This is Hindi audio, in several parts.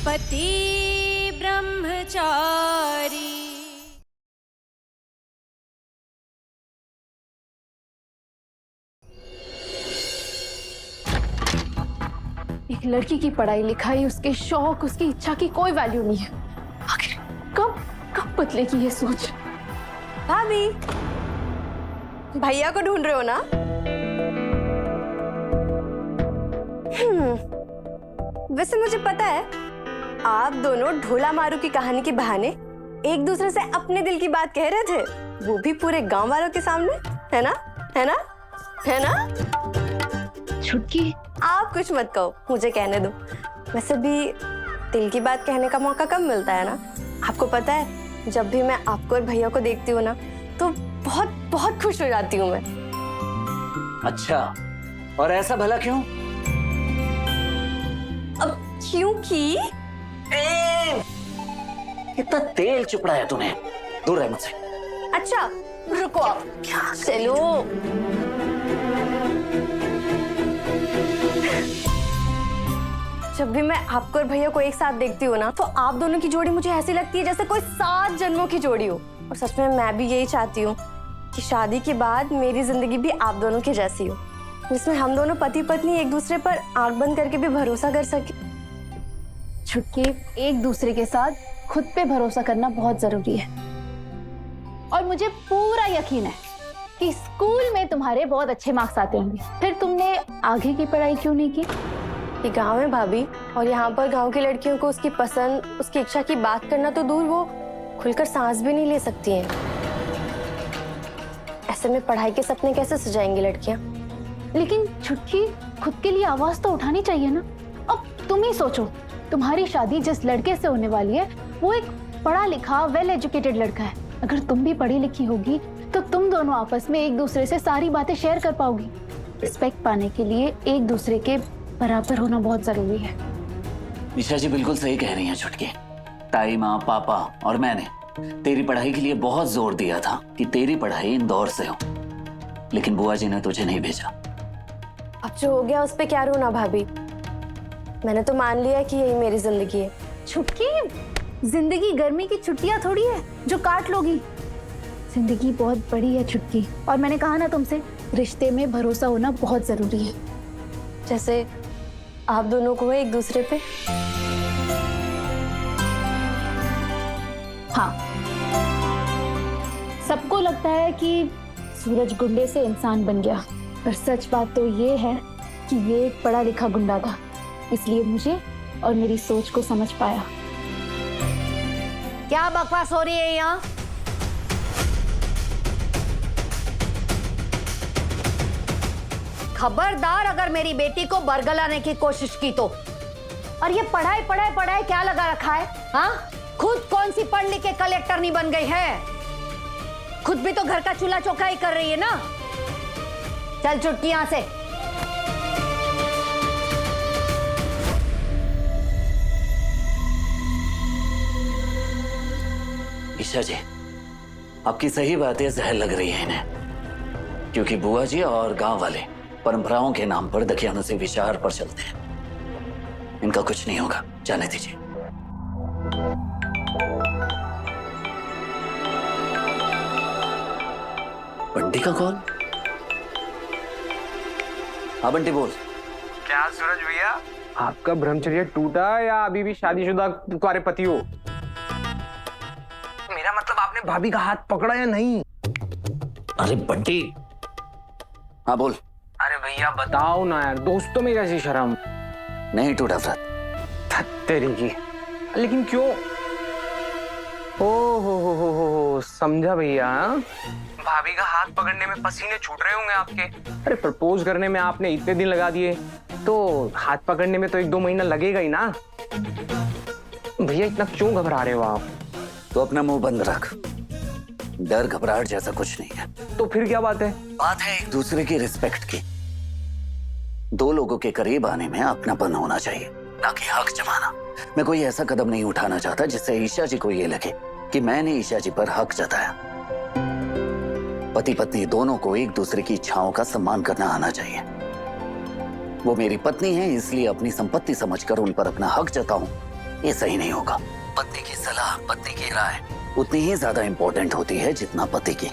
पति ब्रह्मचारी। एक लड़की की पढ़ाई लिखाई, उसके शौक, उसकी इच्छा की कोई वैल्यू नहीं है। आखिर कब कब बदलेगी ये सोच? भाभी, भैया को ढूंढ रहे हो ना? वैसे मुझे पता है आप दोनों ढोला मारू की कहानी के बहाने एक दूसरे से अपने दिल की बात कह रहे थे, वो भी पूरे गांव वालों के सामने, है ना? है ना? है ना? छुटकी, आप कुछ मत कहो, मुझे कहने दो। वैसे भी दिल की बात कहने का मौका कब मिलता है ना? आपको पता है, जब भी मैं आपको और भैया को देखती हूँ ना, तो बहुत बहुत खुश हो जाती हूँ मैं। अच्छा, और ऐसा भला क्यों? अब क्योंकि इतना तेल चुपड़ाया तूने, दूर रह मुझसे। अच्छा रुको आप, चलो। जब भी मैं आपको और भैया को एक साथ देखती हूँ ना, तो आप दोनों की जोड़ी मुझे ऐसी लगती है जैसे कोई 7 जन्मों की जोड़ी हो। और सच में मैं भी यही चाहती हूँ कि शादी के बाद मेरी जिंदगी भी आप दोनों की जैसी हो, जिसमें हम दोनों पति पत्नी एक दूसरे पर आंख बंद करके भी भरोसा कर सके। छुटकी, एक दूसरे के साथ खुद पे भरोसा करना बहुत जरूरी है। और मुझे पूरा यकीन है कि स्कूल में तुम्हारे बहुत अच्छे मार्क्स आते होंगे, फिर तुमने आगे की पढ़ाई क्यों नहीं की? ये गांव है भाभी, और यहाँ पर गांव की लड़कियों को उसकी पसंद, उसकी इच्छा की बात करना तो दूर, वो खुलकर सांस भी नहीं ले सकती हैं। ऐसे में पढ़ाई के सपने कैसे सजाएंगी लड़कियां? लेकिन छुटकी, खुद के लिए आवाज तो उठानी चाहिए ना। अब तुम ही सोचो, तुम्हारी शादी जिस लड़के से होने वाली है वो एक पढ़ा लिखा वेल एजुकेटेड लड़का है। अगर तुम भी पढ़ी लिखी होगी तो तुम दोनों आपस में एक दूसरे से सारी बातें शेयर कर पाओगी। रिस्पेक्ट पाने के लिए एक दूसरे के बराबर होना बहुत जरूरी है। ईशा जी बिल्कुल सही कह रही हैं छुटकी। ताई, माँ, पापा और मैंने तेरी पढ़ाई के लिए बहुत जोर दिया था कि तेरी पढ़ाई इंदौर से हो, लेकिन बुआ जी ने तुझे नहीं भेजा। अब जो हो गया उस पे क्या रोना भाभी, मैंने तो मान लिया कि यही मेरी जिंदगी है। छुटकी, जिंदगी गर्मी की छुट्टियां थोड़ी है जो काट लोगी। जिंदगी बहुत बड़ी है छुटकी, और मैंने कहा ना तुमसे, रिश्ते में भरोसा होना बहुत जरूरी है। जैसे आप दोनों को है एक दूसरे पे। हाँ, सबको लगता है कि सूरज गुंडे से इंसान बन गया, पर सच बात तो ये है कि ये एक पढ़ा लिखा गुंडा था, इसलिए मुझे और मेरी सोच को समझ पाया। क्या बकवास हो रही है यहाँ? खबरदार अगर मेरी बेटी को बरगलाने की कोशिश की तो। और ये पढ़ाई पढ़ाई पढ़ाई क्या लगा रखा है? हाँ, खुद कौन सी पढ़ लिख के कलेक्टर नहीं बन गई है? खुद भी तो घर का चूल्हा चौका ही कर रही है ना। चल छुटकी यहां से। ईशा जी, आपकी सही बातें जहर लग रही है इन्हें, क्योंकि बुआ जी और गांव वाले परंपराओं के नाम पर दकियानूसी विचार पर चलते हैं। इनका कुछ नहीं होगा, जाने दीजिए। बंटी का कॉल? हाँ बंटी बोल। क्या सूरज भैया, आपका ब्रह्मचर्य टूटा या अभी भी शादीशुदा कुंवारे पति हो? मेरा मतलब आपने भाभी का हाथ पकड़ा या नहीं? अरे बंटी, हाँ बोल। अरे भैया बताओ ना यार, दोस्तों में कैसी शर्म। नहीं टूटा व्रत। तेरी की, लेकिन क्यों? ओ हो समझा भैया। भाभी का हाथ पकड़ने में पसीने छूट रहे होंगे आपके। अरे प्रपोज करने में आपने इतने दिन लगा दिए, तो हाथ पकड़ने में तो 1-2 महीना लगेगा ही ना। भैया इतना क्यों घबरा रहे हो आप? तो अपना मुंह बंद रख, डर घबराहट जैसा कुछ नहीं है। तो फिर क्या बात है? बात है एक दूसरे की रिस्पेक्ट की। दो लोगों के करीब आने में अपनापन होना चाहिए, ना कि हक जमाना। मैं कोई ऐसा कदम नहीं उठाना चाहता जिससे ईशा जी को ये लगे कि मैंने ईशा जी पर हक जताया। पति पत्नी दोनों को एक दूसरे की इच्छाओं का सम्मान करना आना चाहिए। वो मेरी पत्नी है, इसलिए अपनी संपत्ति समझकर उन पर अपना हक जताऊं, ये सही नहीं होगा। पत्नी की सलाह, पत्नी की राय उतनी ही ज्यादा इंपॉर्टेंट होती है जितना पति की।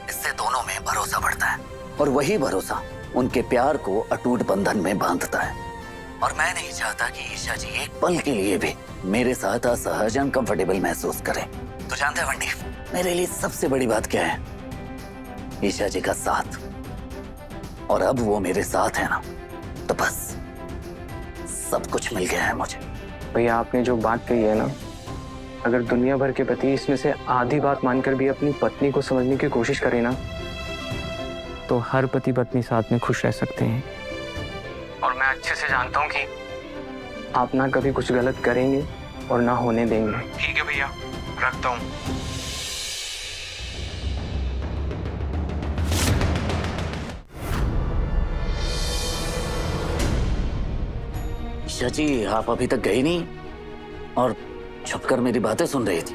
इससे दोनों में भरोसा बढ़ता है और वही भरोसा उनके प्यार को अटूट बंधन में बांधता है। और मैं नहीं चाहता कि ईशा जी एक पल के लिए भी मेरे साथ असहज अनकंफर्टेबल महसूस करें। तो जानते हैं वंडी, मेरे लिए सबसे बड़ी बात क्या है? ईशा जी का साथ। और अब वो मेरे साथ है ना, तो बस सब कुछ मिल गया है मुझे। भैया आपने जो बात कही है ना, अगर दुनिया भर के पति इसमें से आधी बात मानकर भी अपनी पत्नी को समझने की कोशिश करें ना, तो हर पति पत्नी साथ में खुश रह सकते हैं। और मैं अच्छे से जानता हूँ कि आप ना कभी कुछ गलत करेंगे और ना होने देंगे। ठीक है भैया, रखता हूँ। ईशा जी, आप अभी तक गई नहीं और छुपकर मेरी बातें सुन रही थी।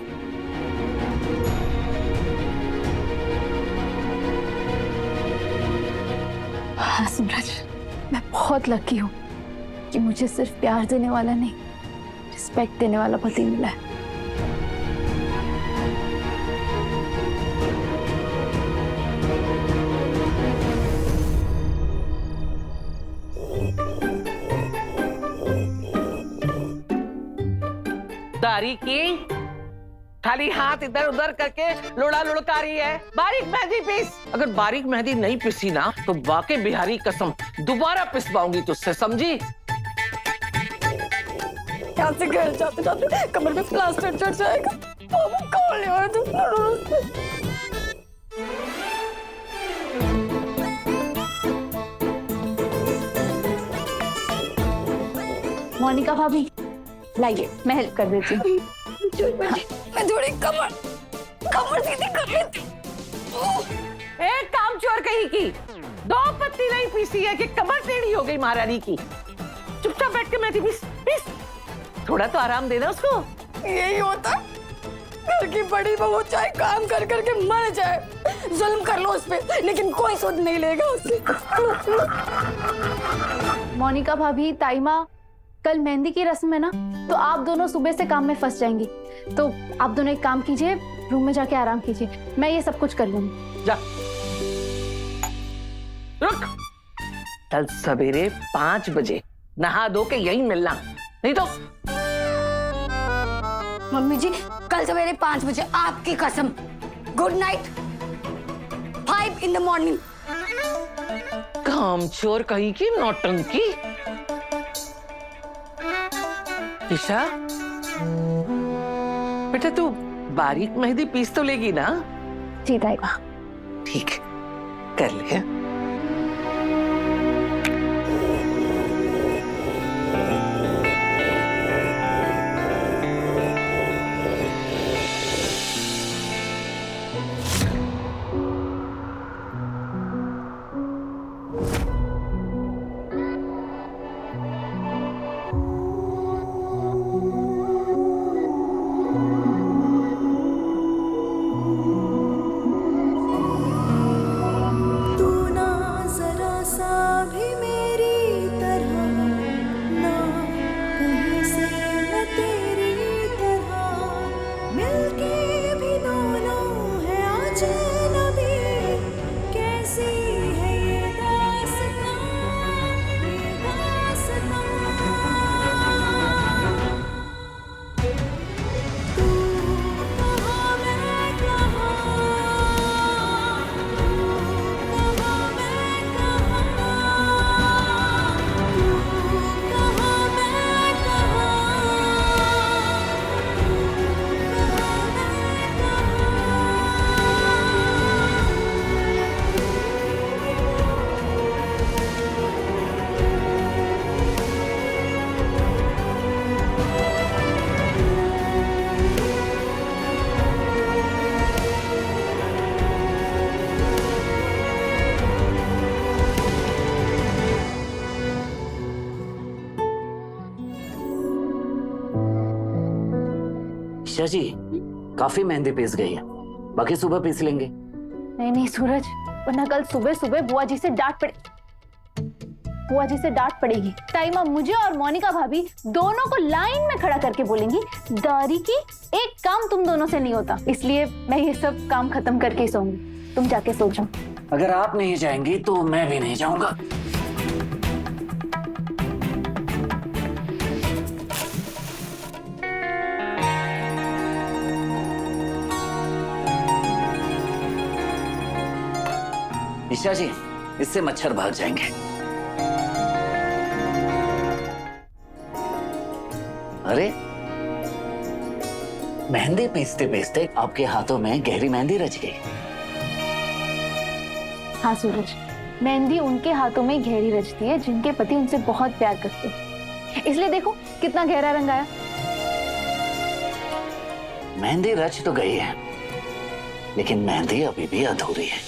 हाँ सूरज, मैं बहुत लकी हूँ कि मुझे सिर्फ प्यार देने वाला नहीं, रिस्पेक्ट देने वाला पति मिला है। तारीकी खाली हाथ इधर उधर करके लोड़ा लुढ़का रही है। बारीक मेहंदी पीस। अगर बारीक मेहंदी नहीं पिसी ना तो वाकई बिहारी कसम दोबारा पिसवाऊंगी तुझसे, समझी? यहाँ से घर जाते जाते कमर में प्लास्टर चढ़ जाएगा। कौन ले आया तुम? मोनिका भाभी, लाइए मैं हेल्प कर देती हूँ। मैं थोड़ी कमर सीधी कर लेती हूँ। एक काम चोर कहीं की, 2 पत्ती नहीं पीसी है कि कमर टेढ़ी हो गई महारानी की। चुपचाप बैठ के मेहंदी पीस पीस। थोड़ा तो आराम देना उसको। यही होता है, घर की बड़ी बहू चाहे काम कर करके मर जाए, जुल्म कर लो उस पे, लेकिन कोई सुध नहीं लेगा उससे। मोनिका भाभी, ताईमा, कल मेहंदी की रस्म है ना, तो आप दोनों सुबह से काम में फंस जाएंगी। तो आप दोनों एक काम कीजिए, रूम में जाके आराम कीजिए, मैं ये सब कुछ कर लूंगी। जा रुक, कल सवेरे 5 बजे नहा धो के यहीं मिलना, नहीं तो। मम्मी जी, कल सवेरे 5 बजे, आपकी कसम। Good night. 5 in the morning। काम चोर कहीं की नौटंकी। ईशा, बेटा तू बारीक मेहंदी पीस तो लेगी ना? जी ताईमा। ठीक है, कर ले। ईशा जी, काफी मेहंदी पीस गई है, बाकी सुबह पीस लेंगे। नहीं नहीं सूरज, वरना कल सुबह सुबह बुआ जी से डांट पड़े। बुआ जी से डांट पड़ेगी। टाइमा मुझे और मोनिका भाभी दोनों को लाइन में खड़ा करके बोलेंगी, दारी की एक काम तुम दोनों से नहीं होता। इसलिए मैं ये सब काम खत्म करके ही सोऊंगी। तुम जाके सो जाओ। अगर आप नहीं जाएंगी तो मैं भी नहीं जाऊंगा। ईशा जी, इससे मच्छर भाग जाएंगे। अरे, मेहंदी पीसते पीसते आपके हाथों में गहरी मेहंदी रच गई। हाँ सूरज, मेहंदी उनके हाथों में गहरी रचती है जिनके पति उनसे बहुत प्यार करते हैं। इसलिए देखो कितना गहरा रंग आया। मेहंदी रच तो गई है, लेकिन मेहंदी अभी भी अधूरी है।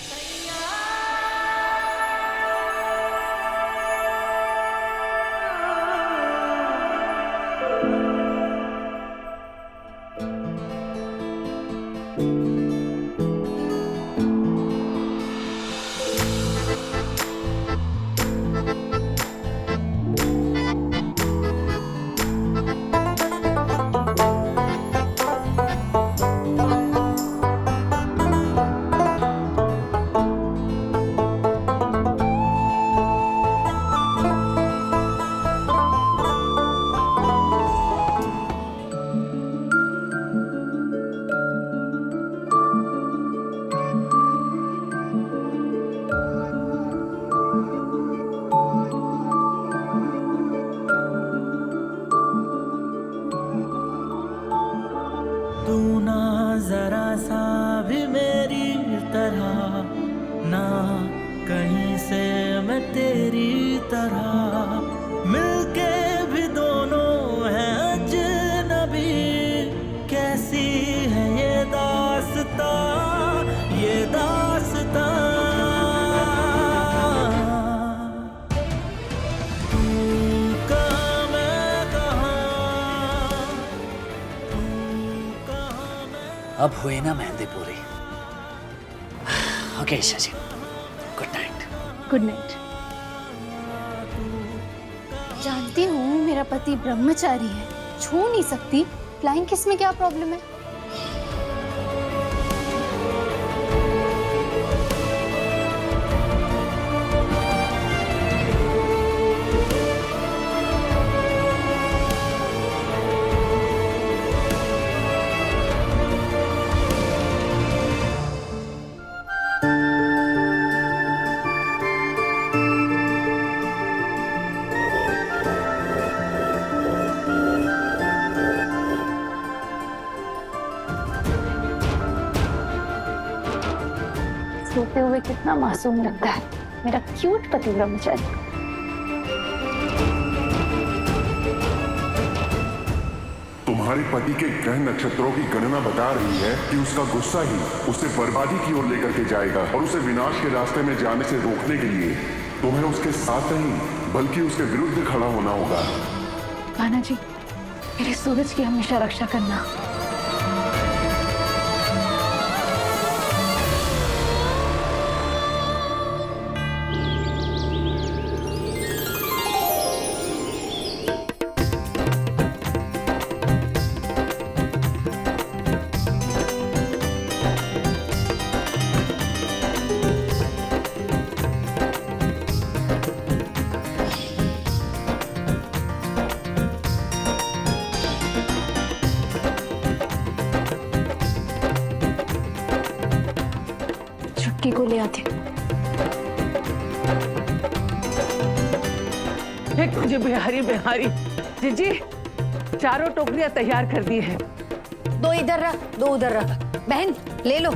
तू ना जरा सा भी मेरी तरह, ना कहीं से मैं तेरी तरह, मिलके भी दोनों हैं अजनबी। कैसी है ये दास्तां, ये दास्तां। तू कहाँ मैं कहाँ, तू कहाँ मैं। अब हुई ना मेहंदी पूरी। ओके ईशा जी, गुड नाइट। Good night. जानती हूँ मेरा पति ब्रह्मचारी है, छू नहीं सकती। फ्लाइंग किस में क्या प्रॉब्लम है? सोते हुए कितना मासूम लगता है मेरा क्यूट पति ब्रह्मचारी। तुम्हारे पति के ग्रह नक्षत्रों की गणना बता रही है कि उसका गुस्सा ही उसे बर्बादी की ओर लेकर के जाएगा, और उसे विनाश के रास्ते में जाने से रोकने के लिए तुम्हें उसके साथ नहीं बल्कि उसके विरुद्ध खड़ा होना होगा। कान्हा जी, मेरे सूरज की हमेशा रक्षा करना। छुटकी को ले आते। एक मुझे बिहारी बिहारी जीजी, चारों टोकरियां तैयार कर दी है। दो इधर रख, दो उधर रख। बहन ले लो।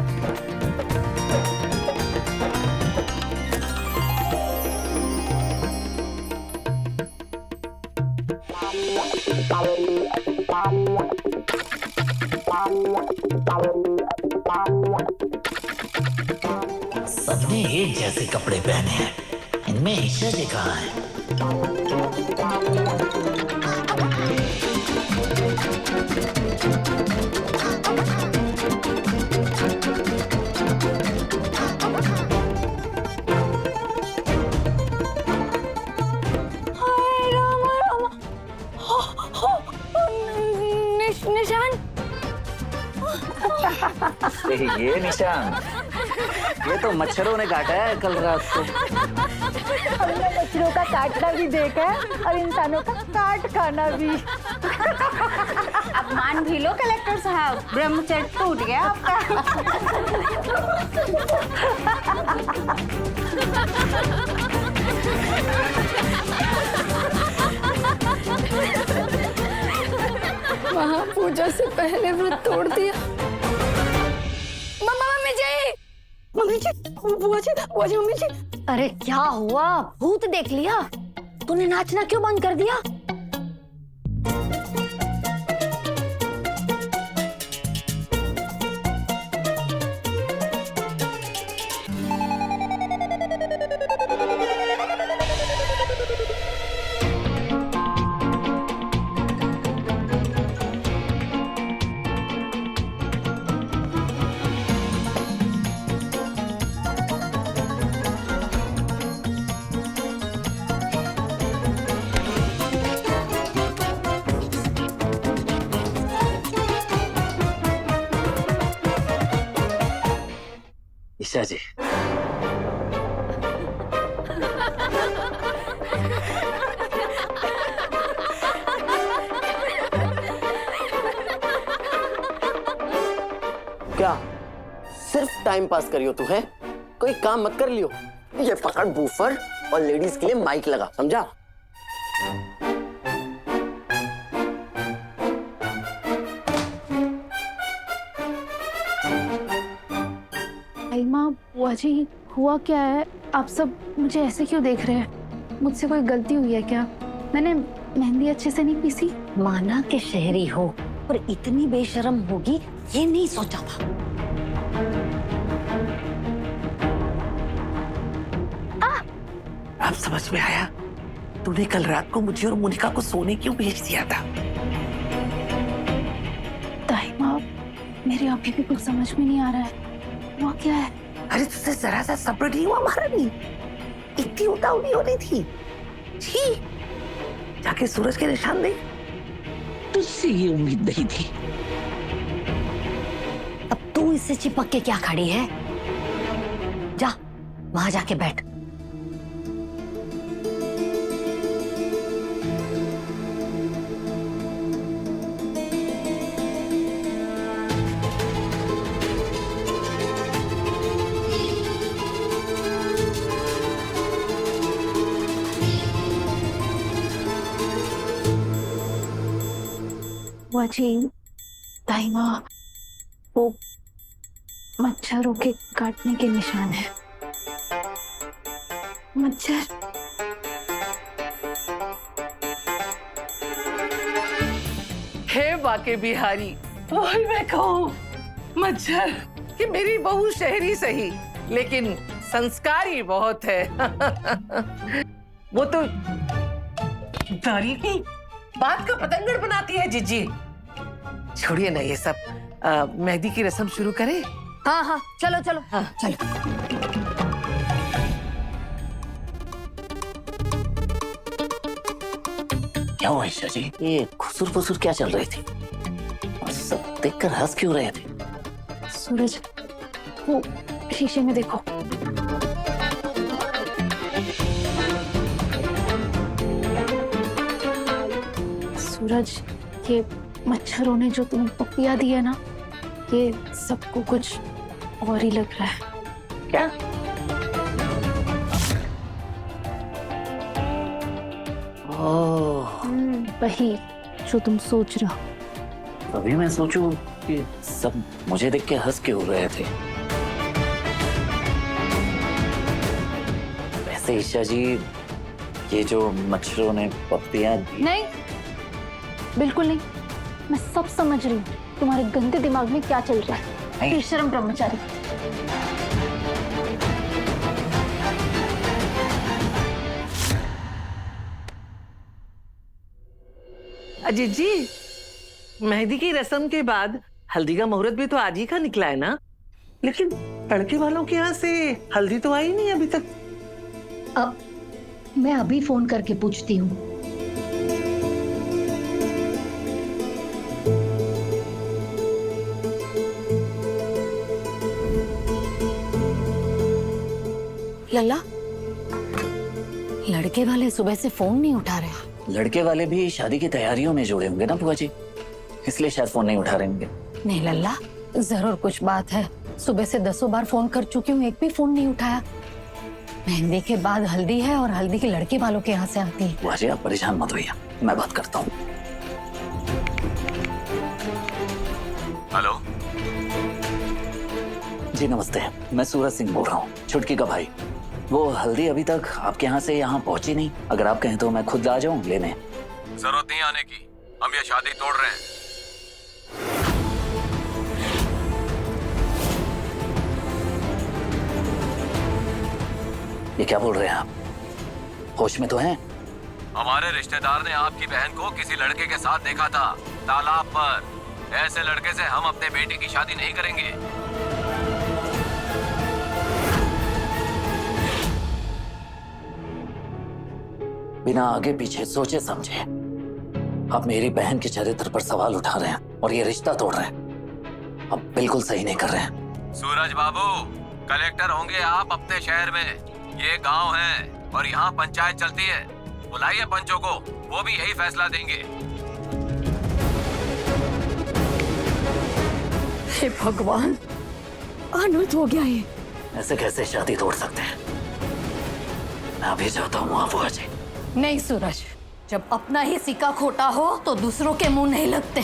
सबने एक जैसे कपड़े पहने हैं, इनमें ईशा जी कहाँ है? निशान। ये निशान, ये तो मच्छरों ने काटा है कल रात को। हमने मच्छरों का काटना भी देखा है और इंसानों का काट खाना भी। अब मान भी लो कलेक्टर साहब, ब्रह्मचर्य टूट गया आपका। वहाँ पूजा से पहले व्रत तोड़ दिया। मम्मी जी, बुआ जी, मम्मी जी। अरे क्या हुआ, भूत देख लिया? तूने नाचना क्यों बंद कर दिया? ईशा जी, क्या सिर्फ टाइम पास करियो तू है? कोई काम मत कर लियो। ये पकड़ बूफर और लेडीज के लिए माइक लगा, समझा? आई माँ, बुआ जी, हुआ क्या है? आप सब मुझे ऐसे क्यों देख रहे हैं? मुझसे कोई गलती हुई है क्या? मैंने मेहंदी अच्छे से नहीं पीसी। माना के शहरी हो और इतनी बेशर्म होगी ये नहीं सोचा था। अब समझ में आया, तूने कल रात को मुझे और मोनिका को सोने क्यों भेज दिया था? ताई माँ, मेरे अभी भी कुछ समझ में नहीं आ रहा है। वो क्या है? अरे तुझसे जरा सा सब्र नहीं हुआ महारानी? इतनी उतावली होनी थी? छी! जाके सूरज के निशान देख। तुझसे ये उम्मीद नहीं थी। अब तू इससे चिपक के क्या खड़ी है? जा वहां जाके बैठ। बुआ जी, ताई माँ, वो मच्छरों के काटने के निशान है। मच्छर। हे बाके बिहारी, वही मैं कहूँ, मच्छर कि मेरी बहू शहरी सही लेकिन संस्कारी बहुत है। वो तो दारी की बात का पतंगड़ बनाती है जीजी। छोड़िए ना ये सब, मेहंदी की रस्म शुरू करें? हाँ हाँ, चलो चलो। हाँ चलो। क्या हुआ ईशा जी? ये खुसुर फुसुर क्या चल रही थी? और सब देखकर हंस क्यों रहे थे? सूरज, वो शीशे में देखो। सूरज, ये मच्छरों ने जो तुम्हें पपिया दिया ना, ये सबको कुछ और ही लग रहा है। क्या? ओह, वही जो तुम सोच रहे हो। अभी मैं सोचूं कि सब मुझे देख के हंस क्यों रहे थे। वैसे ईशा जी, ये जो मच्छरों ने पत्तियां दी। नहीं, बिल्कुल नहीं। मैं सब समझ रही हूँ तुम्हारे गंदे दिमाग में क्या चल रहा है। बेशर्म ब्रह्मचारी। अजीत जी, मेहंदी की रस्म के बाद हल्दी का मुहूर्त भी तो आज ही का निकला है ना? लेकिन लड़के वालों के यहाँ से हल्दी तो आई नहीं अभी तक। अब मैं अभी फोन करके पूछती हूँ। लल्ला, लड़के वाले सुबह से फोन नहीं उठा रहे। लड़के वाले भी शादी की तैयारियों में जुड़े होंगे ना बुआ जी, इसलिए शायद फोन नहीं उठा रहे होंगे। नहीं लल्ला, जरूर कुछ बात है। सुबह से 10 बार फोन कर चुकी हूँ, एक भी फोन नहीं उठाया। मेहंदी के बाद हल्दी है और हल्दी के लड़के वालों के यहाँ से आती है। बुआ जी आप परेशान मत होइए, मैं बात करता हूँ। हेलो जी नमस्ते, मैं सूरज सिंह बोल रहा हूँ, छुटकी का भाई। वो हल्दी अभी तक आपके यहाँ से यहाँ पहुंची नहीं, अगर आप कहें तो मैं खुद आ जाऊँ लेने। जरूरत नहीं आने की, हम ये शादी तोड़ रहे हैं। ये क्या बोल रहे हैं आप? होश में तो हैं? हमारे रिश्तेदार ने आपकी बहन को किसी लड़के के साथ देखा था तालाब पर। ऐसे लड़के से हम अपने बेटी की शादी नहीं करेंगे। बिना आगे पीछे सोचे समझे आप मेरी बहन के चरित्र पर सवाल उठा रहे हैं और ये रिश्ता तोड़ रहे हैं। आप बिल्कुल सही नहीं कर रहे हैं। सूरज बाबू, कलेक्टर होंगे आप अपने शहर में, ये गांव है और यहाँ पंचायत चलती है। बुलाइए पंचों को, वो भी यही फैसला देंगे। हे भगवान, अनर्थ हो गया ये। ऐसे कैसे शादी तोड़ सकते हैं? मैं अभी जाता हूँ वहाँ बुआ जी। नहीं सूरज, जब अपना ही सिक्का खोटा हो तो दूसरों के मुंह नहीं लगते।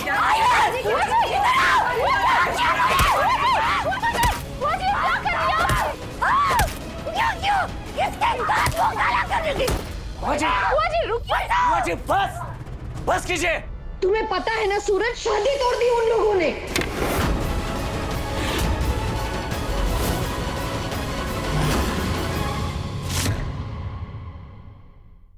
बस कीजिए। तुम्हें पता है ना सूरज, शादी तोड़ दी उन लोगों ने।